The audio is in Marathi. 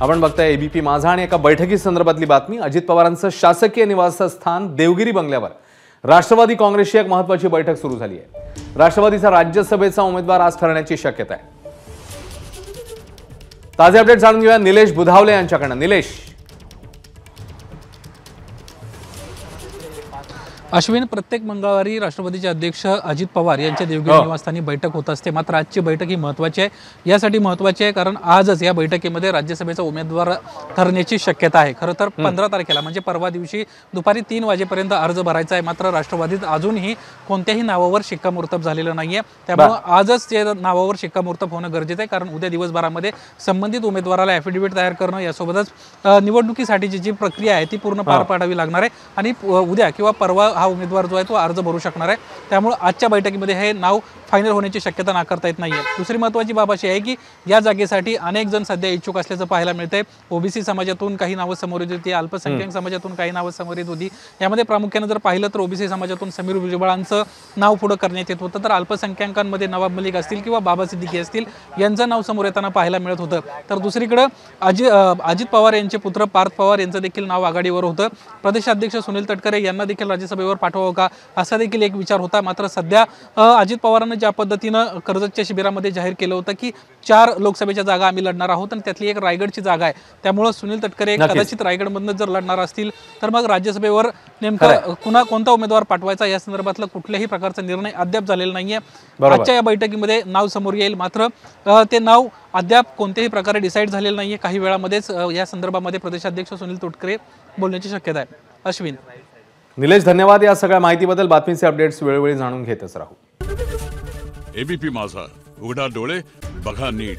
आपण बघताय एबीपी माझा आणि एका बैठकीसंदर्भातली बातमी। अजित पवारांचं शासकीय निवासस्थान देवगिरी बंगल्यावर राष्ट्रवादी काँग्रेसची एक महत्त्वाची बैठक सुरू झाली आहे। राष्ट्रवादीचा राज्यसभेचा उमेदवार आज ठरण्याची शक्यता आहे। ताजे अपडेट जाणून घेऊया निलेश बुधावले यांच्याकडून। निलेश, अश्विन, प्रत्येक मंगळवारी राष्ट्रवादीचे अध्यक्ष अजित पवार यांच्या देवगिरी निवासस्थानी बैठक होत असते। मात्र आजची बैठक ही महत्त्वाची आहे। यासाठी महत्त्वाची आहे कारण आजच या बैठकीमध्ये राज्यसभेचा उमेदवार ठरण्याची शक्यता आहे। खरं तर 15 तारखेला म्हणजे परवा दिवशी दुपारी 3 वाजेपर्यंत अर्ज भरायचा आहे। मात्र राष्ट्रवादीत अजूनही कोणत्याही नावावर शिक्कामोर्तब झालेलं नाहीये। त्यामुळे आजच त्या नावावर शिक्कामोर्तब होणं गरजेचं आहे कारण उद्या दिवसभरामध्ये संबंधित उमेदवाराला ॲफिडेव्हिट तयार करणं यासोबतच निवडणुकीसाठीची जी प्रक्रिया आहे ती पूर्ण पार पाडावी लागणार आहे आणि उद्या किंवा परवा हा उमेदवार जो आहे तो अर्ज भरू शकणार आहे। त्यामुळे आजच्या बैठकीमध्ये हे नाव फायनल होण्याची शक्यता नाकारता येत नाहीये। दुसरी महत्त्वाची बाब अशी आहे की या जागेसाठी अनेक जण सध्या इच्छुक असल्याचं पाहायला मिळतंय। ओबीसी समाजातून काही नावं समोर येत होती, अल्पसंख्याक समाजातून काही नावं समोर येत होती। यामध्ये प्रामुख्याने जर पाहिलं तर ओबीसी समाजातून समीर भुजबळांचं नाव पुढे करण्यात येत होतं, तर अल्पसंख्याकांमध्ये नवाब मलिक असतील किंवा बाबा सिद्दीकी असतील यांचं नाव समोर येताना पाहायला मिळत होतं। तर दुसरीकडे अजित पवार यांचे पुत्र पार्थ पवार यांचं देखील नाव आघाडीवर होतं। प्रदेशाध्यक्ष सुनील तटकरे यांना देखील राज्यसभेवर पाठवावं का असा देखील एक विचार होता। मात्र सध्या अजित पवारांनी ज्या पद्धतीनं कर्जतच्या शिबिरामध्ये जाहीर केलं होतं की 4 लोकसभेच्या जागा आम्ही लढणार आहोत आणि त्यातली एक रायगडची जागा आहे, त्यामुळे सुनील तटकरे कदाचित रायगडमधून जर लढणार असतील तर मग राज्यसभेवर नेमकं कोणता उमेदवार पाठवायचा या संदर्भातला कुठल्याही प्रकारचा निर्णय अद्याप झालेला नाहीये। आजच्या या बैठकीमध्ये नाव समोर येईल, मात्र ते नाव अद्याप कोणत्याही प्रकारे डिसाईड झालेलं नाहीये। काही वेळामध्येच या संदर्भामध्ये प्रदेशाध्यक्ष सुनील तटकरे बोलण्याची शक्यता आहे। अश्विन, निलेश, धन्यवाद या सगळ्या माहितीबद्दल। बातमीचे अपडेट्स वेळोवेळी जाणून घेतच राहू। एबीपी माझा, उघडा डोळे बघा नीट।